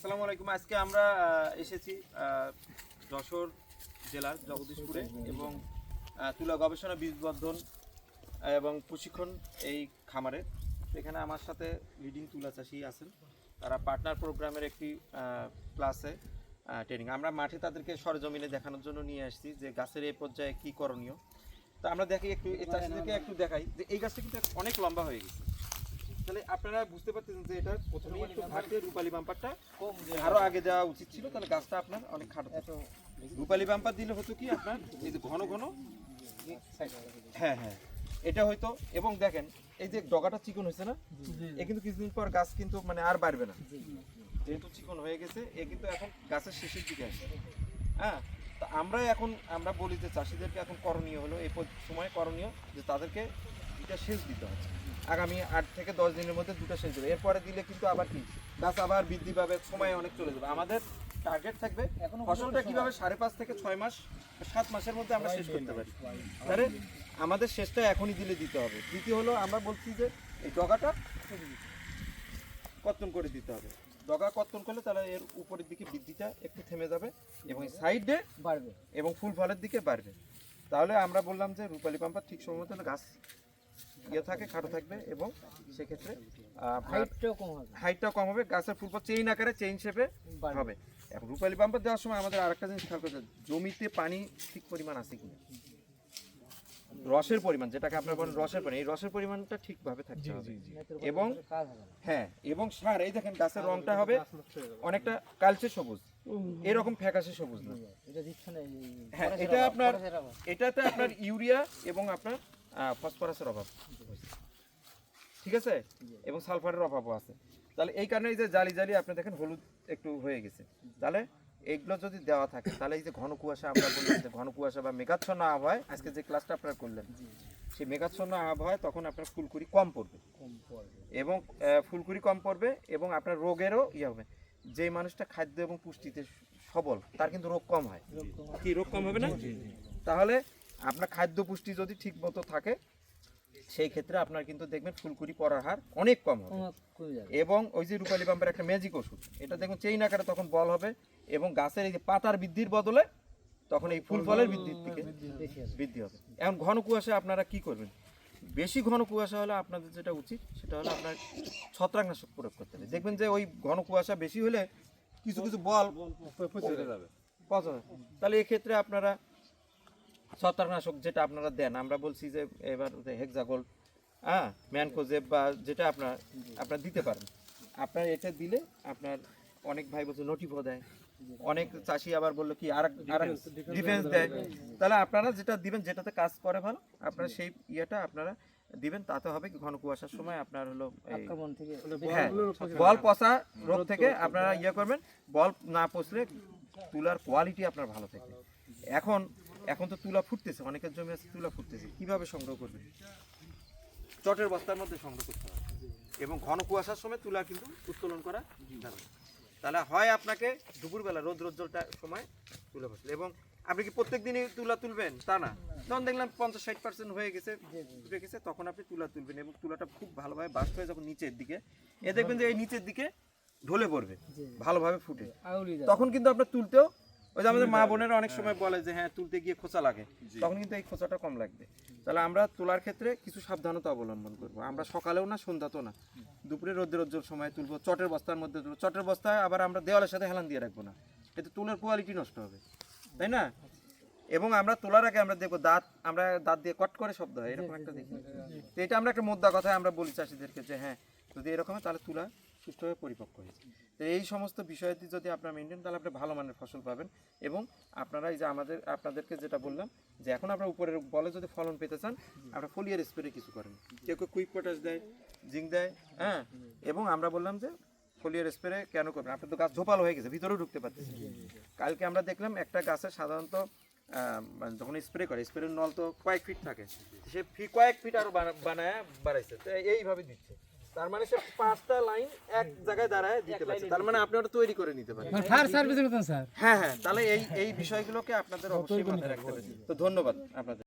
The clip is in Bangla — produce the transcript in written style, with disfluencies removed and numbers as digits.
আসসালামু আলাইকুম। আজকে আমরা এসেছি যশোর জেলার জগদীশপুরে এবং তুলা গবেষণা বীজ বর্ধন এবং প্রশিক্ষণ এই খামারে। এখানে আমার সাথে লিডিং তুলা চাষি আছেন, তারা পার্টনার প্রোগ্রামের একটি ক্লাসে ট্রেনিং। আমরা মাঠে তাদেরকে সরজমিনে দেখানোর জন্য নিয়ে আসছি যে গাছের এই পর্যায়ে কী করণীয়। তো আমরা দেখি একটু এই চাষিদেরকে একটু দেখাই যে এই গাছটা কিন্তু অনেক লম্বা হয়ে গেছে। তাহলে আপনারা বুঝতে পারতেছেন যে এটা প্রথমেই একটু ঘাটে রূপালী বাম্পারটা আরো আগে দেওয়া উচিত ছিল, তাহলে গাছটা আপনার অনেক খাটো। রূপালী বাম্পার দিলে হতো কি আপনার এই যে ঘন ঘন, হ্যাঁ হ্যাঁ এটা হয়তো। এবং দেখেন এই যে ডগাটা চিকন হয়েছে না, এ কিন্তু কিছুদিন পর গাছ কিন্তু মানে আর বাড়বে না, যেহেতু চিকন হয়ে গেছে। এ কিন্তু এখন গাছের শেষের দিকে আসে। হ্যাঁ, তো আমরা বলি যে চাষিদেরকে এখন করণীয় হলো এই সময় করণীয় যে তাদেরকে দুটা সেচ দিতে হবে। আগামী 8 থেকে 10 দিনের মধ্যে দুটো সেচ দেবে। এরপরে দিলে কিন্তু আবার কি গাছ আবার বৃদ্ধি পাবে, সময় অনেক চলে যাবে। আমাদের টার্গেট থাকবে ফসলটা কিভাবে 5.5 থেকে 6 মাস 7 মাসের মধ্যে আমরা শেষ করতে পারি। তাহলে আমাদের শেষটা এখনই দিতে হবে। দ্বিতীয় হলো আমরা বলছি যে এই ডগাটা কর্তন করে দিতে হবে। ডগা কর্তন করলে তাহলে এর উপরের দিকে বৃদ্ধিটা একটু থেমে যাবে এবং সাইডে বাড়বে এবং ফুল ফলের দিকে বাড়বে। তাহলে আমরা বললাম যে রূপালী পাম্পার ঠিক সময় মতো গাছ থাকে, খাটো থাকবে এবং সেক্ষেত্রে হাইটটাও কম হবে, গাছের ফুল চেইন আকারে চেইন শেপে হবে। এখন রূপালী পাম্পার দেওয়ার সময় আমাদের আরেকটা জিনিস খেয়াল করতে হবে, জমিতে পানি ঠিক পরিমাণ আছে কিনা, রসের পরিমাণ যেটাকে আপনারা বলেন রসের পরিমাণ, এই রসের পরিমাণটা ঠিকভাবে থাকতে হবে। এবং হ্যাঁ, এবং সার এই দেখেন গাছের রংটা হবে অনেকটা কালচে সবুজ, এরকম ফ্যাকাশে সবুজ না। হ্যাঁ, এটাতে আপনার ইউরিয়া এবং আপনার ফসফরাসের অভাব, ঠিক আছে, এবং সালফারের অভাবও আছে। তাহলে এই কারণে এই যে জালি জালি আপনি দেখেন হলুদ একটু হয়ে গেছে। তাহলে এগুলো যদি দেওয়া থাকে তাহলে এই যে ঘন কুয়াশা, আমরা বললাম যে ঘন কুয়াশা বা মেঘাচ্ছন্ন আবহাওয়ায় আজকে যে ক্লাসটা আপনারা করলেন, সেই মেঘাচ্ছন্ন আবহাওয়ায় তখন আপনার ফুলকুড়ি কম পড়বে এবং ফুলকুড়ি কম পড়বে এবং আপনার রোগেরও ইয়ে হবে। যে মানুষটা খাদ্য এবং পুষ্টিতে সবল তার কিন্তু রোগ কম হয়। কি রোগ কম হবে না? তাহলে আপনার খাদ্য পুষ্টি যদি ঠিক মতো থাকে সেই ক্ষেত্রে আপনার কিন্তু দেখবেন ফুলকুড়ি পড়ার হার অনেক কম হবে। এবং ওই যে রূপালী পাম্পের একটা ম্যাজিক ওষুধ, এটা দেখুন চেইন আকারে তখন বল হবে এবং গাছের এই যে পাতার বৃদ্ধির বদলে তখন এই ফুল ফলের বৃদ্ধির দিকে বৃদ্ধি হবে। এখন ঘন কুয়াশা আপনারা কি করবেন? বেশি ঘন কুয়াশা হলে আপনাদের যেটা উচিত সেটা হলো আপনার ছত্রাকনাশক প্রয়োগ করতে হবে। দেখবেন যে ওই ঘন কুয়াশা বেশি হলে কিছু কিছু বল পচে যাবে। তাহলে এক্ষেত্রে আপনারা ছত্রাকনাশক যেটা আপনারা দেন, আমরা বলছি যে এবার হেক্সাগোল, ম্যানকোজেব বা যেটা আপনারা দিতে পারেন। আপনার এটা দিলে আপনার অনেক ভাই বলছে নোটিফো দেয়, অনেক চাষি আবার বললো কি আর ডিফেন্স দেয়। তাহলে আপনারা যেটা দিবেন যেটাতে কাজ করে ভালো, আপনারা সেই ইয়েটা আপনারা দিবেন। তাতে হবে কি ঘন কুয়াশার সময় আপনার হলো হ্যাঁ বল পচা রোগ থেকে আপনারা ইয়ে করবেন। বল না পচলে তুলার কোয়ালিটি আপনার ভালো থাকবে। এখন তো তুলা ফুটতেছে, অনেকের জমি আছে তুলা ফুটতেছে, কিভাবে সংগ্রহ করবে? চটের বস্তার মধ্যে সংগ্রহ করতে হবে এবং ঘন কুয়াশার সময় তুলা কিন্তু উত্তোলন করা যাবে। তাহলে হয় আপনাকে দুপুরবেলা রোদ্রোজ্জ্বলটা সময় তুলা ফসল, এবং আপনি কি প্রত্যেক দিনই তুলা তুলবেন তা না। যখন দেখলাম 50-60% হয়ে গেছে ফুটে গেছে তখন আপনি তুলা তুলবেন এবং তুলাটা খুব ভালোভাবে বাস্ট হয়ে যখন নিচের দিকে দেখবেন যে এই নিচের দিকে ঢলে পড়বে, ভালোভাবে ফুটে, তখন কিন্তু আপনার তুলতেও ওই যে আমাদের মা বোনেরা অনেক সময় বলে যে হ্যাঁ তুলতে গিয়ে খোঁচা লাগে, তখন কিন্তু এই খোঁচাটা কম লাগবে। তাহলে আমরা তোলার ক্ষেত্রে কিছু সাবধানতা অবলম্বন করবো। আমরা সকালেও না সন্ধ্যাতেও না, দুপুরে রোদ্রের সময় তুলবো, চটের বস্তার মধ্যে তুলবো। চটের বস্তায় আবার আমরা দেওয়ালের সাথে হেলান দিয়ে রাখবো না, এতে তুলের কোয়ালিটি নষ্ট হবে, তাই না? এবং আমরা তোলার আগে আমরা দেখবো দাঁত দিয়ে কট করে শব্দ হয়, এরকম একটা দেখি। তো এটা আমরা একটা মোদ্দা কথায় আমরা বলি চাষিদেরকে যে হ্যাঁ যদি এরকম হয় তাহলে তুলা সুষ্ঠুভাবে পরিপক্ক হয়েছে। তো এই সমস্ত বিষয়াদি যদি আপনারা মেনটেন তাহলে আপনি ভালো মানের ফসল পাবেন। এবং আপনারা এই যে আপনাদেরকে যেটা বললাম যে এখন আপনারা উপরের বলে যদি ফলন পেতে চান আপনারা ফোলিয়ার স্প্রে কিছু করেন, কেউ কুইক পটাশ দেয়, জিঙ্ক দেয়, হ্যাঁ। এবং আমরা বললাম যে ফোলিয়ার স্প্রে কেন করবেন? আপনার তো গাছ ঝোপালো হয়ে গেছে, ভিতরেও ঢুকতে পারতেছে। কালকে আমরা দেখলাম একটা গাছের সাধারণত যখন স্প্রে করে স্প্রের নল তো কয়েক ফিট থাকে, সে কয়েক ফিট আরো বাড়াইছে, তো এইভাবে দিচ্ছে। তার মানে সে 5টা লাইন এক জায়গায় দাঁড়ায় দিতে পারছে। তার মানে আপনি ওটা তৈরি করে নিতে পারেন। হ্যাঁ, তাহলে এই বিষয়গুলোকে আপনাদের অবশ্যই মাথায় রাখতে হবে। তো ধন্যবাদ আপনাদের।